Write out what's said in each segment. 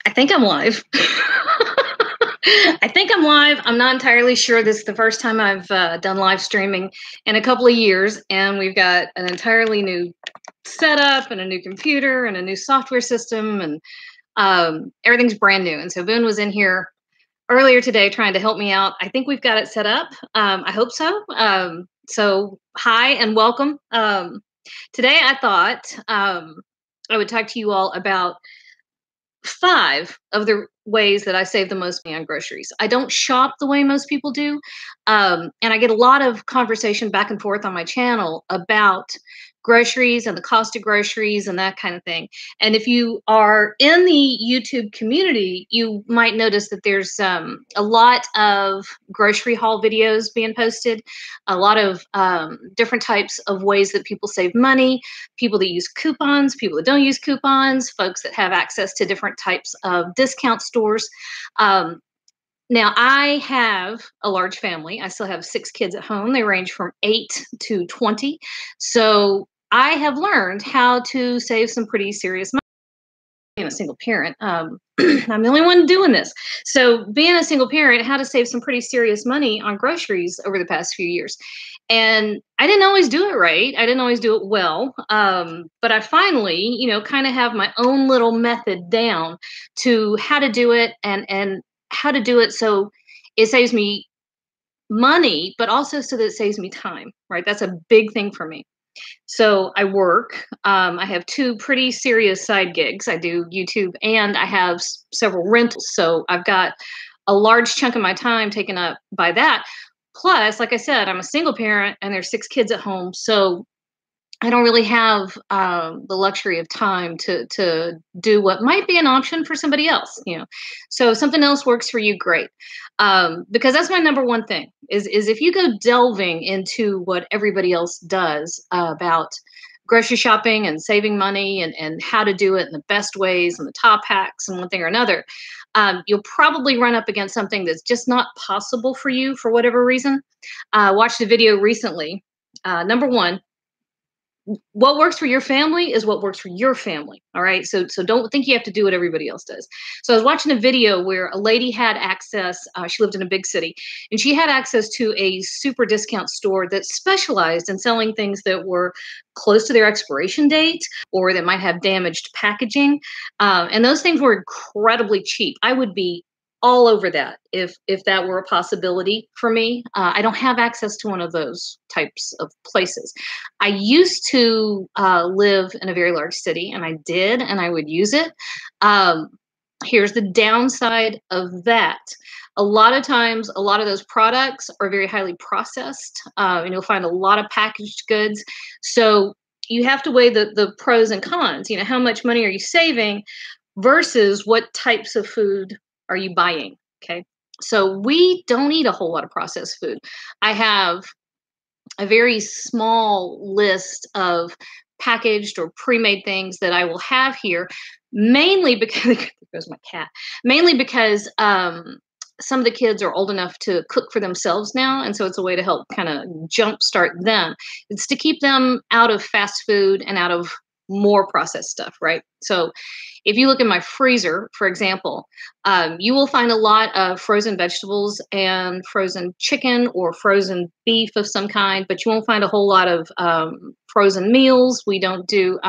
I think I'm live. I think I'm live. I'm not entirely sure. This is the first time I've done live streaming in a couple of years, and we've got an entirely new setup and a new computer and a new software system, and everything's brand new. And so Boone was in here earlier today trying to help me out. I think we've got it set up. I hope so. So hi and welcome. Today I thought I would talk to you all about 5 of the ways that I save the most money on groceries. I don't shop the way most people do. And I get a lot of conversation back and forth on my channel about groceries and the cost of groceries and that kind of thing. And if you are in the YouTube community, you might notice that there's a lot of grocery haul videos being posted, a lot of different types of ways that people save money, people that use coupons, people that don't use coupons, folks that have access to different types of discount stores. Now, I have a large family. I still have 6 kids at home. They range from 8 to 20. So I have learned how to save some pretty serious money. Being a single parent, I'm the only one doing this. So being a single parent, how to save some pretty serious money on groceries over the past few years. And I didn't always do it right. I didn't always do it well. But I finally, kind of have my own little method down to how to do it and how to do it so it saves me money, but also so that it saves me time, right? That's a big thing for me. So I work. I have 2 pretty serious side gigs. I do YouTube and I have several rentals. So I've got a large chunk of my time taken up by that. Plus, like I said, I'm a single parent and there's 6 kids at home. So I don't really have the luxury of time to do what might be an option for somebody else. So if something else works for you, great. Because that's my number one thing is if you go delving into what everybody else does about grocery shopping and saving money and how to do it in the best ways and the top hacks and one thing or another, you'll probably run up against something that's just not possible for you for whatever reason. I watched a video recently. Number one, what works for your family is what works for your family. All right. So don't think you have to do what everybody else does. So I was watching a video where a lady had access. She lived in a big city and she had access to a super discount store that specialized in selling things that were close to their expiration date or that might have damaged packaging. And those things were incredibly cheap. I would be all over that if that were a possibility for me. I don't have access to one of those types of places. I used to live in a very large city, and I did, and I would use it. Here's the downside of that. A lot of times, a lot of those products are very highly processed, and you'll find a lot of packaged goods. So you have to weigh the pros and cons. How much money are you saving versus what types of food are you buying? Okay. So we don't eat a whole lot of processed food. I have a very small list of packaged or pre-made things that I will have here, mainly because there goes my cat. Mainly because some of the kids are old enough to cook for themselves now, and so it's a way to help kind of jumpstart them. It's to keep them out of fast food and out of more processed stuff, right? So if you look in my freezer, for example, you will find a lot of frozen vegetables and frozen chicken or frozen beef of some kind, but you won't find a whole lot of frozen meals. We don't do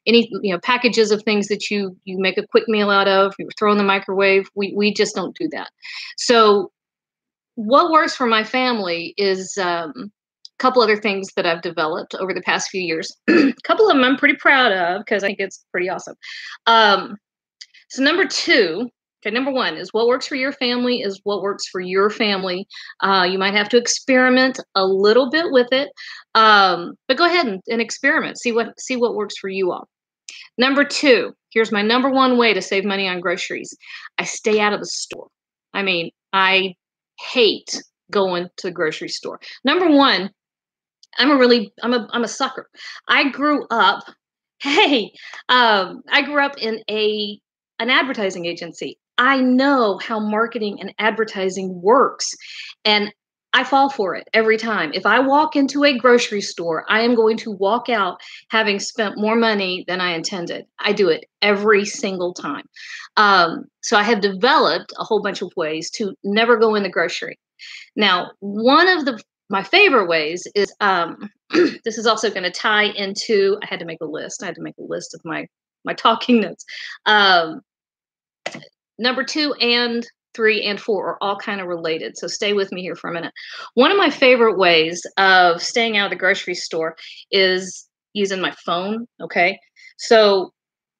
any packages of things that you make a quick meal out of, you throw in the microwave. We just don't do that. So what works for my family is couple other things that I've developed over the past few years. A couple of them I'm pretty proud of because I think it's pretty awesome. So number one is what works for your family is what works for your family. You might have to experiment a little bit with it, but go ahead and experiment. See what works for you all. Number 2, here's my number 1 way to save money on groceries. I stay out of the store. I mean, I hate going to the grocery store. Number 1, I'm a sucker. I grew up, I grew up in an advertising agency. I know how marketing and advertising works. And I fall for it every time. If I walk into a grocery store, I am going to walk out having spent more money than I intended. I do it every single time. So I have developed a whole bunch of ways to never go in the grocery. Now, one of my favorite ways is this is also going to tie into. I had to make a list. I had to make a list of my talking notes. Um, Number 2 and 3 and 4 are all kind of related. So stay with me here for a minute. One of my favorite ways of staying out of the grocery store is using my phone. Okay. So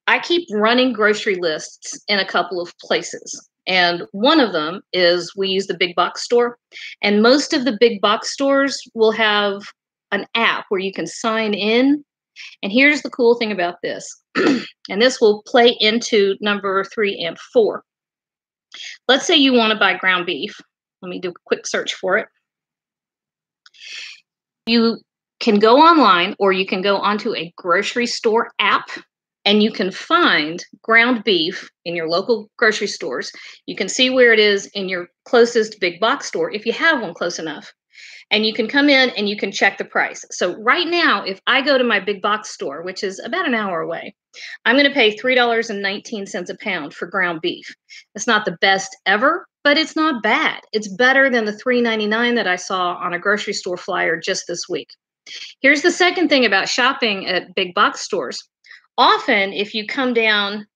I keep running grocery lists in a couple of places. And one of them is we use the big box store. And most of the big box stores will have an app where you can sign in. And here's the cool thing about this. And this will play into number 3 and 4. Let's say you want to buy ground beef. Let me do a quick search for it. You can go online or you can go onto a grocery store app and you can find ground beef in your local grocery stores. You can see where it is in your closest big box store if you have one close enough. And you can come in and you can check the price. So right now, if I go to my big box store, which is about an hour away, I'm going to pay $3.19 a pound for ground beef. It's not the best ever, but it's not bad. It's better than the $3.99 that I saw on a grocery store flyer just this week. Here's the second thing about shopping at big box stores. Often, if you come down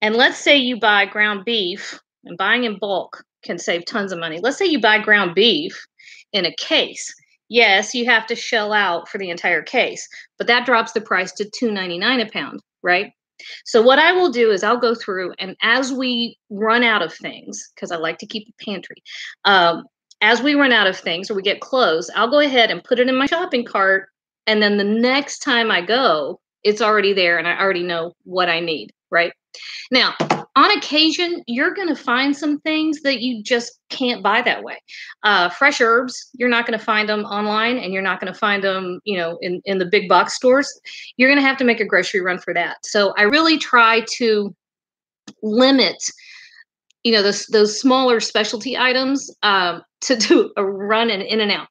and let's say you buy ground beef, and buying in bulk can save tons of money. Let's say you buy ground beef in a case. Yes, you have to shell out for the entire case, but that drops the price to $2.99 a pound, right? So what I will do is I'll go through, and as we run out of things, because I like to keep a pantry, as we run out of things or we get close, I'll go ahead and put it in my shopping cart, and then the next time I go, it's already there and I already know what I need, right? Now, on occasion, you're going to find some things that you just can't buy that way. Fresh herbs, you're not going to find them online, and you're not going to find them, in the big box stores. You're going to have to make a grocery run for that. So I really try to limit those smaller specialty items to do a run and in and out.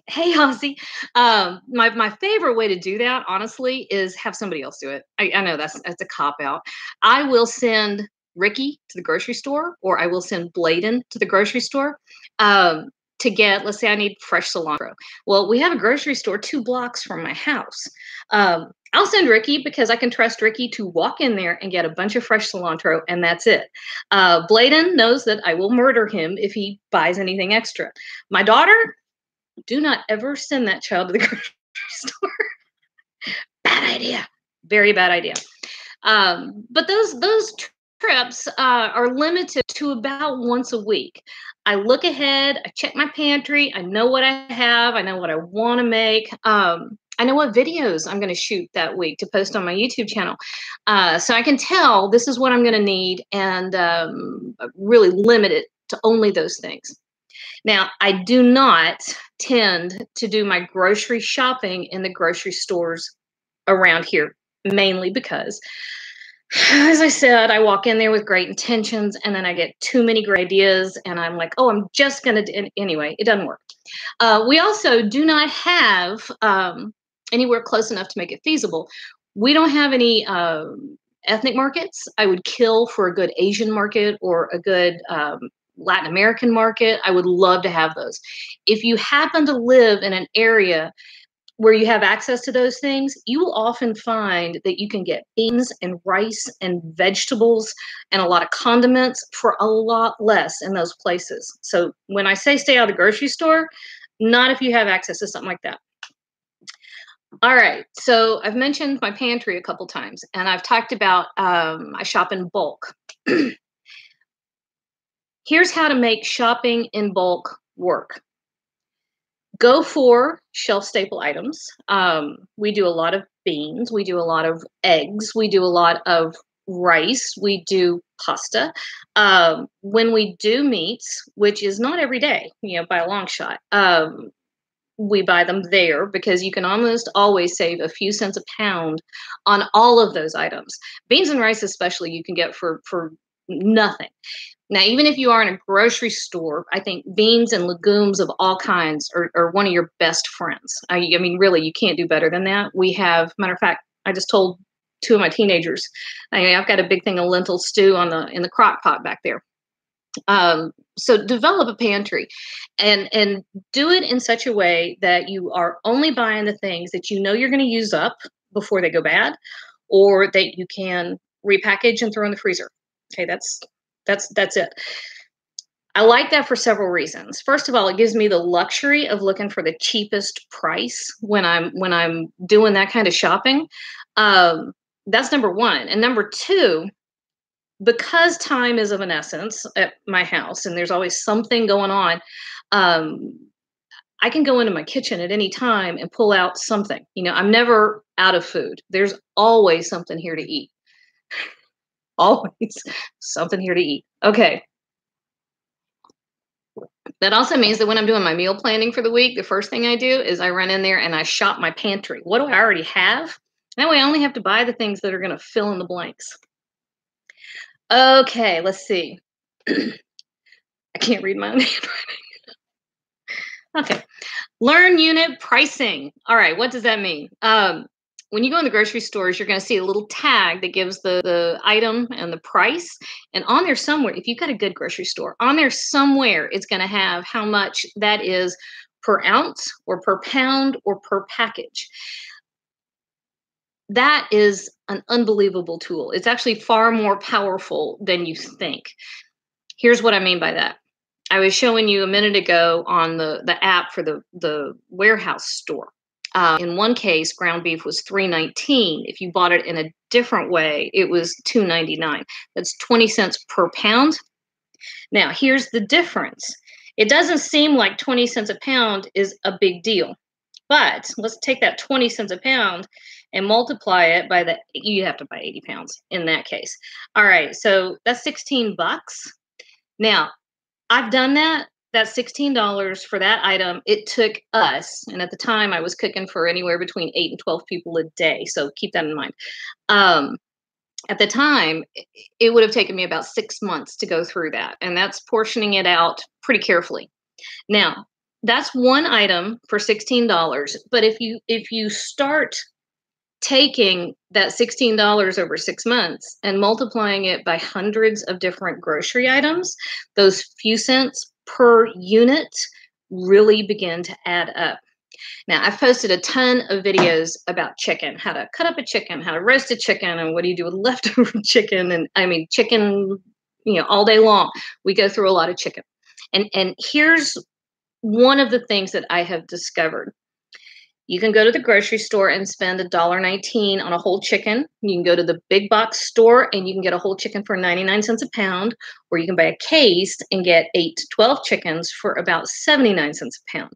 Hey Ozzy, my favorite way to do that, honestly, is have somebody else do it. I know that's a cop out. I will send Ricky to the grocery store, or I will send Bladen to the grocery store to get, let's say I need fresh cilantro. Well, we have a grocery store 2 blocks from my house. I'll send Ricky because I can trust Ricky to walk in there and get a bunch of fresh cilantro, and that's it. Bladen knows that I will murder him if he buys anything extra. My daughter, do not ever send that child to the grocery store. Bad idea. Very bad idea. But those trips are limited to about once a week. I look ahead, I check my pantry, I know what I have, I know what I want to make. I know what videos I'm going to shoot that week to post on my YouTube channel. So I can tell this is what I'm going to need and really limit it to only those things. Now, I do not tend to do my grocery shopping in the grocery stores around here, mainly because, as I said, I walk in there with great intentions and then I get too many great ideas and I'm like, oh, I'm just going to, anyway, it doesn't work. We also do not have anywhere close enough to make it feasible. We don't have any ethnic markets. I would kill for a good Asian market or a good Latin American market. I would love to have those. If you happen to live in an area where you have access to those things, you will often find that you can get beans and rice and vegetables and a lot of condiments for a lot less in those places. So when I say stay out of the grocery store, not if you have access to something like that. All right, so I've mentioned my pantry a couple times, and I've talked about I shop in bulk. Here's how to make shopping in bulk work. Go for shelf staple items. We do a lot of beans. We do a lot of eggs. We do a lot of rice. We do pasta. When we do meats, which is not every day, by a long shot, we buy them there because you can almost always save a few cents a pound on all of those items. Beans and rice especially you can get for nothing. Now, even if you are in a grocery store, I think beans and legumes of all kinds are one of your best friends. I mean, really, you can't do better than that. We have, matter of fact, I just told two of my teenagers, I've got a big thing of lentil stew in the crock pot back there. So develop a pantry, and do it in such a way that you are only buying the things that you know you're going to use up before they go bad, or that you can repackage and throw in the freezer. Okay, that's it. I like that for several reasons. First of all, it gives me the luxury of looking for the cheapest price when I'm doing that kind of shopping. Um, that's number one, and number two, because time is of an essence at my house and there's always something going on, um, I can go into my kitchen at any time and pull out something. I'm never out of food. There's always something here to eat. Always something here to eat. Okay. That also means that when I'm doing my meal planning for the week, the first thing I do is I run in there and I shop my pantry. What do I already have? That way I only have to buy the things that are going to fill in the blanks. Okay, let's see. I can't read my own handwriting. Okay. Learn unit pricing. All right. What does that mean? When you go in the grocery stores, you're going to see a little tag that gives the item and the price. And on there somewhere, if you've got a good grocery store, on there somewhere, it's going to have how much that is per ounce or per pound or per package. That is an unbelievable tool. It's actually far more powerful than you think. Here's what I mean by that. I was showing you a minute ago on the app for the warehouse store. In one case, ground beef was $3.19. If you bought it in a different way, it was $2.99. That's 20 cents per pound. Now, here's the difference. It doesn't seem like 20 cents a pound is a big deal, but let's take that 20 cents a pound and multiply it by you have to buy 80 pounds in that case. All right, so that's 16 bucks. Now, I've done that. That's $16 for that item. It took us, and at the time I was cooking for anywhere between 8 and 12 people a day. So keep that in mind. At the time, it would have taken me about 6 months to go through that. And that's portioning it out pretty carefully. Now, that's one item for $16. But if you start taking that $16 over 6 months and multiplying it by hundreds of different grocery items, those few cents per unit really begin to add up. Now, I've posted a ton of videos about chicken, how to cut up a chicken, how to roast a chicken, and what do you do with leftover chicken. And I mean, chicken, all day long. We go through a lot of chicken. And here's one of the things that I have discovered. You can go to the grocery store and spend $1.19 on a whole chicken. You can go to the big box store and you can get a whole chicken for 99 cents a pound, or you can buy a case and get 8 to 12 chickens for about 79 cents a pound.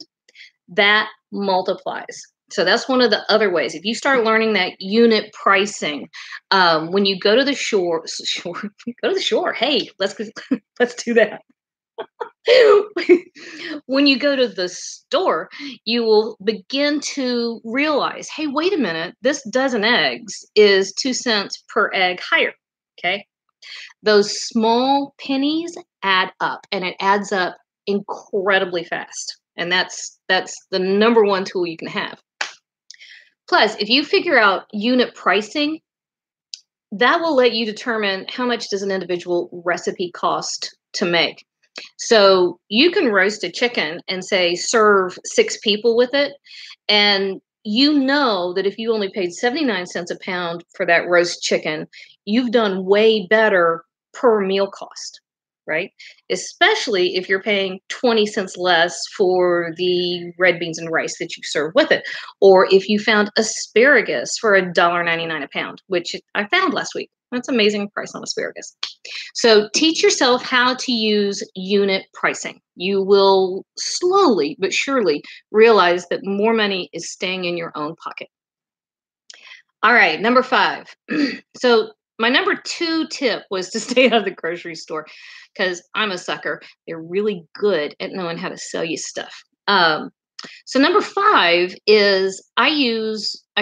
That multiplies. So that's one of the other ways. If you start learning that unit pricing, when you go to the shore, go to the shore. Hey, let's do that. When you go to the store, you will begin to realize, hey, wait a minute, this dozen eggs is 2 cents per egg higher. Okay. Those small pennies add up, and it adds up incredibly fast. And that's the number one tool you can have. Plus, if you figure out unit pricing, that will let you determine how much does an individual recipe cost to make. So you can roast a chicken and say serve 6 people with it. And you know that if you only paid 79 cents a pound for that roast chicken, you've done way better per meal cost, right? Especially if you're paying 20 cents less for the red beans and rice that you serve with it. Or if you found asparagus for $1.99 a pound, which I found last week. That's an amazing price on asparagus. So teach yourself how to use unit pricing. You will slowly but surely realize that more money is staying in your own pocket. All right, number 5. So my number 2 tip was to stay out of the grocery store because I'm a sucker. They're really good at knowing how to sell you stuff. So number 5 is I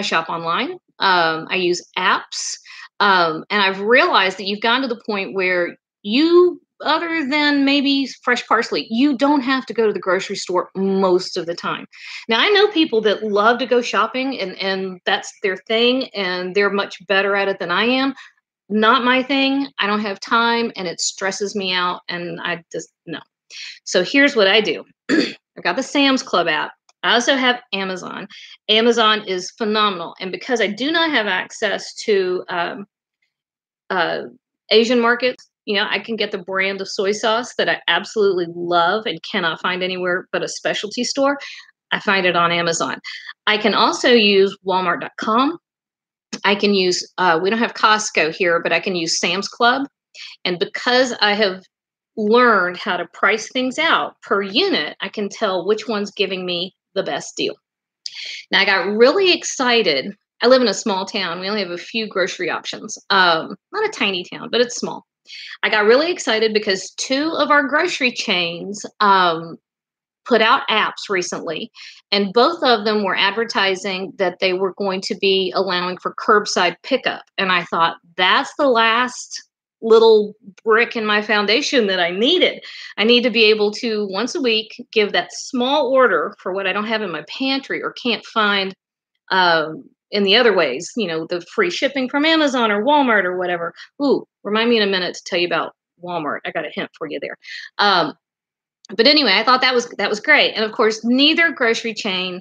shop online. I use apps. And I've realized that you've gotten to the point where you other than maybe fresh parsley. You don't have to go to the grocery store most of the time. Now, I know people that love to go shopping and that's their thing and they're much better at it than I am. Not my thing. I don't have time and it stresses me out and I just no. So here's what I do. I've got the Sam's Club app. I also have Amazon. Amazon is phenomenal. And because I do not have access to uh, Asian markets, I can get the brand of soy sauce that I absolutely love and cannot find anywhere but a specialty store. I find it on Amazon. I can also use Walmart.com. I can use, we don't have Costco here, but I can use Sam's Club. And because I have learned how to price things out per unit, I can tell which one's giving me the best deal. Now, I got really excited. I live in a small town. We only have a few grocery options. Not a tiny town, but it's small. I got really excited because two of our grocery chains put out apps recently, and both of them were advertising that they were going to be allowing for curbside pickup. And I thought, that's the last little brick in my foundation that I needed. I need to be able to once a week give that small order for what I don't have in my pantry or can't find in the other ways, the free shipping from Amazon or Walmart or whatever. Ooh, remind me in a minute to tell you about Walmart. I got a hint for you there. But anyway, I thought that was great. And of course, neither grocery chain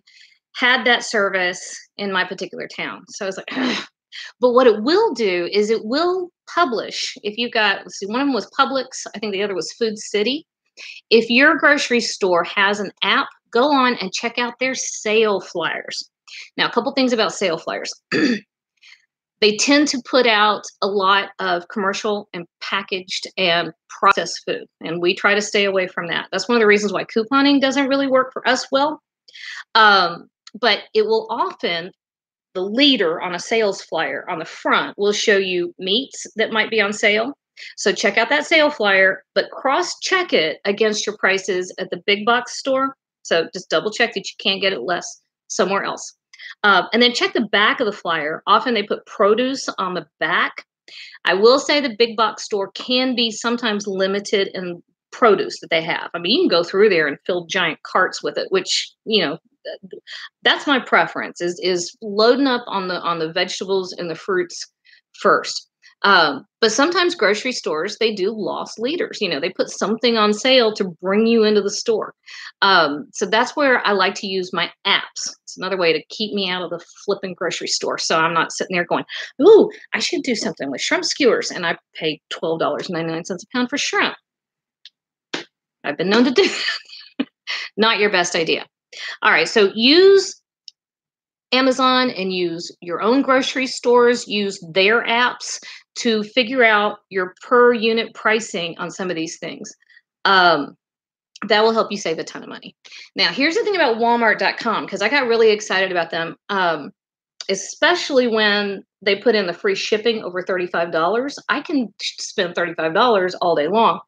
had that service in my particular town. So I was like, ugh. But what it will do is it will publish. If you've got, let's see, one of them was Publix. I think the other was Food City. If your grocery store has an app, go on and check out their sale flyers. Now, a couple things about sale flyers. They tend to put out a lot of commercial and packaged and processed food, and we try to stay away from that. That's one of the reasons why couponing doesn't really work for us well. But it will often, the leader on a sales flyer on the front will show you meats that might be on sale. So check out that sale flyer, but cross-check it against your prices at the big box store. So just double check that you can't get it less somewhere else. And then check the back of the flyer. Often they put produce on the back. I will say the big box store can be sometimes limited in produce that they have. I mean, you can go through there and fill giant carts with it, which, that's my preference is loading up on the vegetables and the fruits first. But sometimes grocery stores, they do loss leaders. They put something on sale to bring you into the store. So that's where I like to use my apps. It's another way to keep me out of the flipping grocery store. So I'm not sitting there going, ooh, I should do something with shrimp skewers. And I pay $12.99 a pound for shrimp. I've been known to do that. Not your best idea. All right. So use Amazon and use your own grocery stores, use their apps to figure out your per unit pricing on some of these things. That will help you save a ton of money. Now, here's the thing about Walmart.com, because I got really excited about them, especially when they put in the free shipping over $35. I can spend $35 all day long.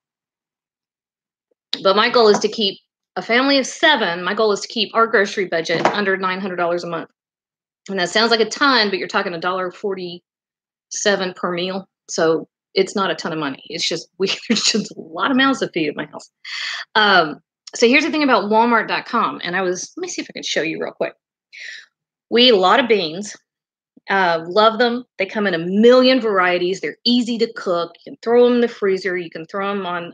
But my goal is to keep a family of 7. My goal is to keep our grocery budget under $900 a month. And that sounds like a ton, but you're talking $1.47 per meal. So it's not a ton of money. It's just, there's just a lot of mouths to feed at my house. So here's the thing about Walmart.com. And let me see if I can show you real quick. We eat a lot of beans. Love them. They come in a million varieties. They're easy to cook. You can throw them in the freezer. You can throw them on,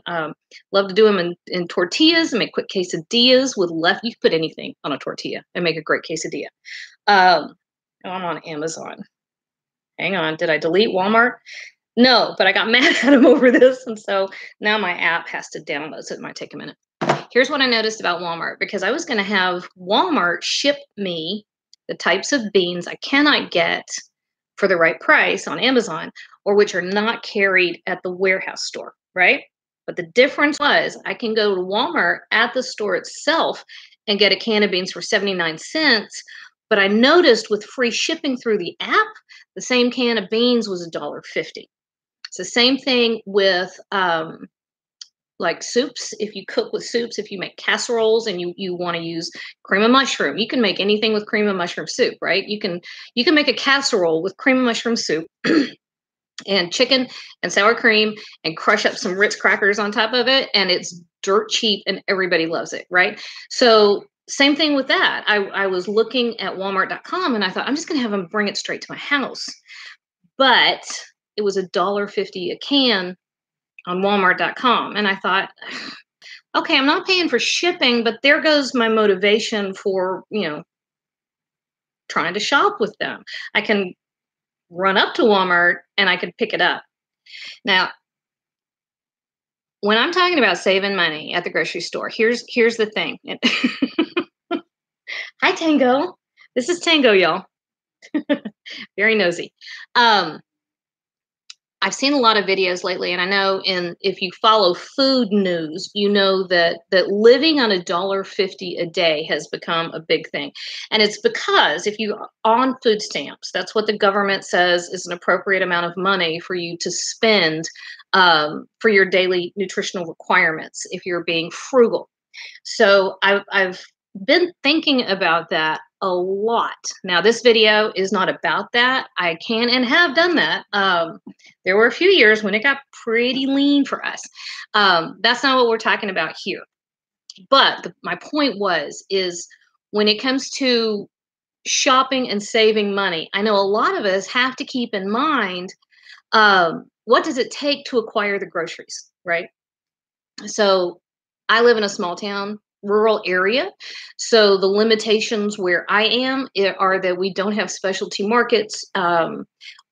love to do them in tortillas and make quick quesadillas with you can put anything on a tortilla and make a great quesadilla. I'm on Amazon. Hang on. Did I delete Walmart? No, but I got mad at them over this. And so now my app has to download. So it might take a minute. Here's what I noticed about Walmart, because I was going to have Walmart ship me the types of beans I cannot get for the right price on Amazon, or which are not carried at the warehouse store, right? But the difference was I can go to Walmart at the store itself and get a can of beans for 79 cents. But I noticed with free shipping through the app, the same can of beans was $1.50. It's the same thing with like soups. If you cook with soups, if you make casseroles and you want to use cream of mushroom, you can make anything with cream of mushroom soup, right? You can make a casserole with cream of mushroom soup. and chicken and sour cream and crush up some Ritz crackers on top of it. And it's dirt cheap and everybody loves it, right? So same thing with that. I was looking at Walmart.com and I thought, I'm just going to have them bring it straight to my house. But it was $1.50 a can on Walmart.com. And I thought, okay, I'm not paying for shipping, but there goes my motivation for, trying to shop with them. I can run up to Walmart and I can pick it up. Now, when I'm talking about saving money at the grocery store, here's the thing. Hi, Tango. This is Tango, y'all. Very nosy. I've seen a lot of videos lately, and I know if you follow food news, you know that living on $1.50 a day has become a big thing. And it's because if you on food stamps, that's what the government says is an appropriate amount of money for you to spend for your daily nutritional requirements if you're being frugal. So I've been thinking about that a lot. Now, this video is not about that. I can and have done that. There were a few years when it got pretty lean for us. That's not what we're talking about here. But my point is when it comes to shopping and saving money, I know a lot of us have to keep in mind what does it take to acquire the groceries, right? So I live in a small town, rural area. So the limitations where I am are that we don't have specialty markets,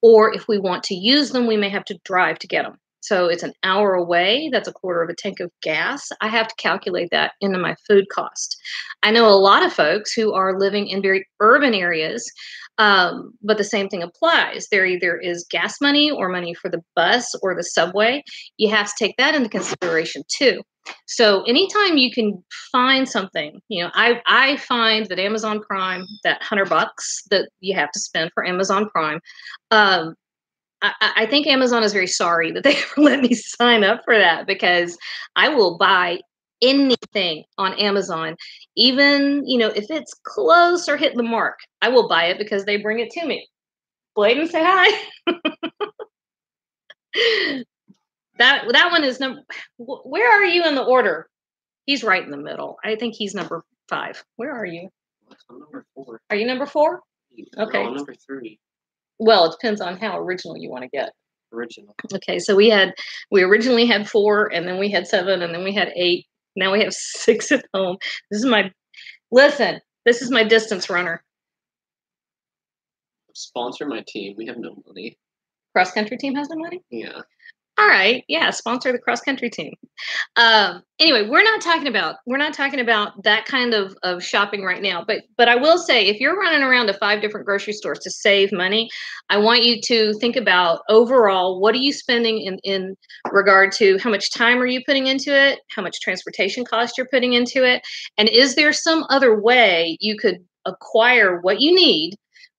or if we want to use them, we may have to drive to get them. So it's an hour away. That's a quarter of a tank of gas. I have to calculate that into my food cost. I know a lot of folks who are living in very urban areas, but the same thing applies. There either is gas money or money for the bus or the subway. You have to take that into consideration too. So anytime you can find something, I find that Amazon Prime, that $100 that you have to spend for Amazon Prime, I think Amazon is very sorry that they ever let me sign up for that, because I will buy anything on Amazon, even, if it's close or hit the mark, I will buy it because they bring it to me. Bladen, say hi. That one is where are you in the order? He's right in the middle. I think he's number 5. Where are you? I'm number 4. Are you number 4? Okay. I'm number 3. Well, it depends on how original you want to get. Original. Okay, so we originally had 4, and then we had 7, and then we had 8. Now we have 6 at home. This is my distance runner. Sponsor my team. We have no money. Cross country team has no money? Yeah. All right. Yeah, sponsor the cross country team. Anyway, we're not talking about that kind of shopping right now. But I will say, if you're running around to 5 different grocery stores to save money, I want you to think about overall, what are you spending in regard to how much time are you putting into it, how much transportation cost you're putting into it, and is there some other way you could acquire what you need,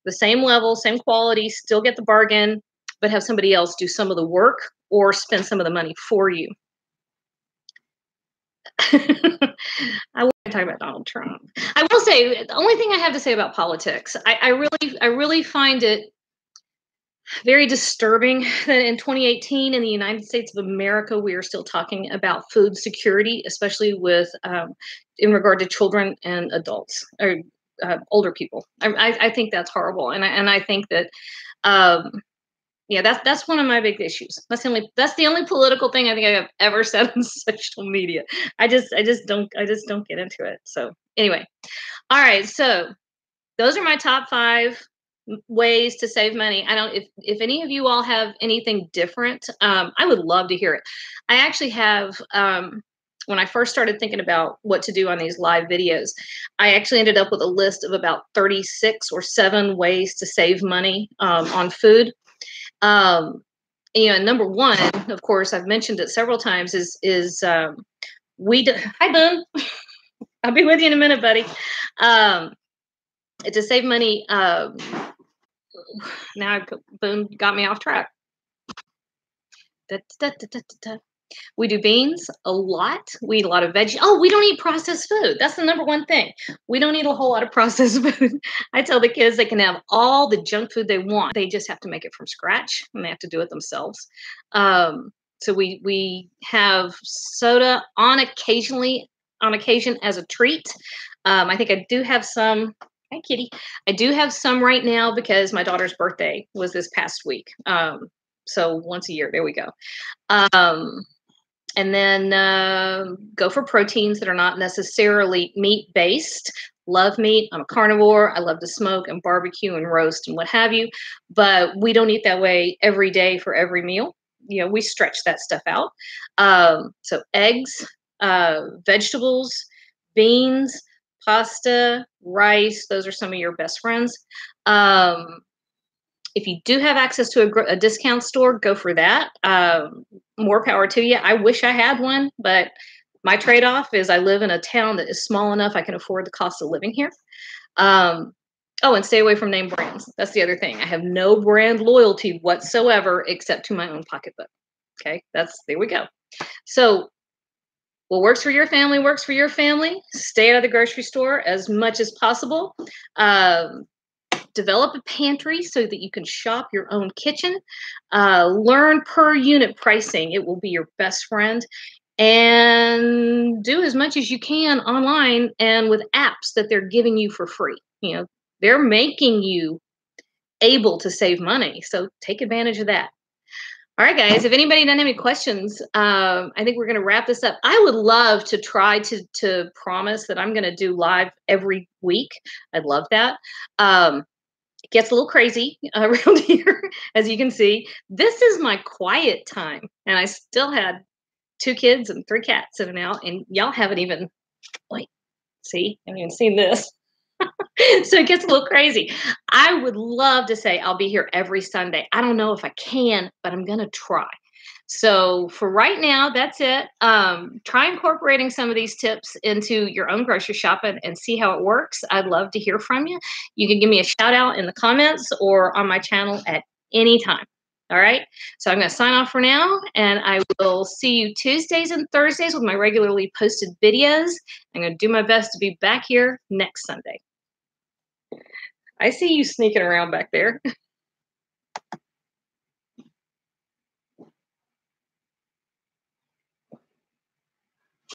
the same level, same quality, still get the bargain, but have somebody else do some of the work or spend some of the money for you. I want to talk about Donald Trump. I will say, the only thing I have to say about politics, I really find it very disturbing that in 2018 in the United States of America, we are still talking about food security, especially with in regard to children and adults or older people. I think that's horrible, and I think that yeah, that's one of my big issues. That's the only political thing I think I've ever said on social media. I just don't get into it. So anyway, all right. So those are my top 5 ways to save money. I don't if any of you all have anything different, I would love to hear it. I actually have when I first started thinking about what to do on these live videos, I actually ended up with a list of about 36 or 7 ways to save money on food. Number 1, of course, I've mentioned it several times, is hi Boone. I'll be with you in a minute, buddy. To save money. Now Boone got me off track. We do beans a lot. We eat a lot of veggies. Oh, we don't eat processed food. That's the number one thing. We don't eat a whole lot of processed food. I tell the kids they can have all the junk food they want. They just have to make it from scratch and they have to do it themselves. So we have soda on occasion as a treat. I think I do have some. Hi, kitty. I do have some right now because my daughter's birthday was this past week. So once a year, there we go. Um, and then go for proteins that are not necessarily meat based. Love meat. I'm a carnivore. I love to smoke and barbecue and roast and what have you. But we don't eat that way every day for every meal. You know, we stretch that stuff out. So eggs, vegetables, beans, pasta, rice. Those are some of your best friends. If you do have access to a discount store, go for that. More power to you. I wish I had one, but my trade-off is I live in a town that is small enough I can afford the cost of living here. Oh, and stay away from name brands. That's the other thing. I have no brand loyalty whatsoever except to my own pocketbook. Okay, there we go. So what works for your family works for your family. Stay out of the grocery store as much as possible. Develop a pantry so that you can shop your own kitchen. Learn per unit pricing. It will be your best friend. And do as much as you can online and with apps that they're giving you for free. You know, they're making you able to save money. So take advantage of that. All right, guys, if anybody doesn't have any questions, I think we're going to wrap this up. I would love to try to promise that I'm going to do live every week. I'd love that. It gets a little crazy around here, as you can see. This is my quiet time, and I still had 2 kids and 3 cats in and out, and y'all haven't even, like, haven't even seen this. So it gets a little crazy. I would love to say I'll be here every Sunday. I don't know if I can, but I'm going to try. So for right now, that's it. Try incorporating some of these tips into your own grocery shopping and see how it works. I'd love to hear from you. You can give me a shout out in the comments or on my channel at any time. All right. So I'm going to sign off for now, and I will see you Tuesdays and Thursdays with my regularly posted videos. I'm going to do my best to be back here next Sunday. I see you sneaking around back there.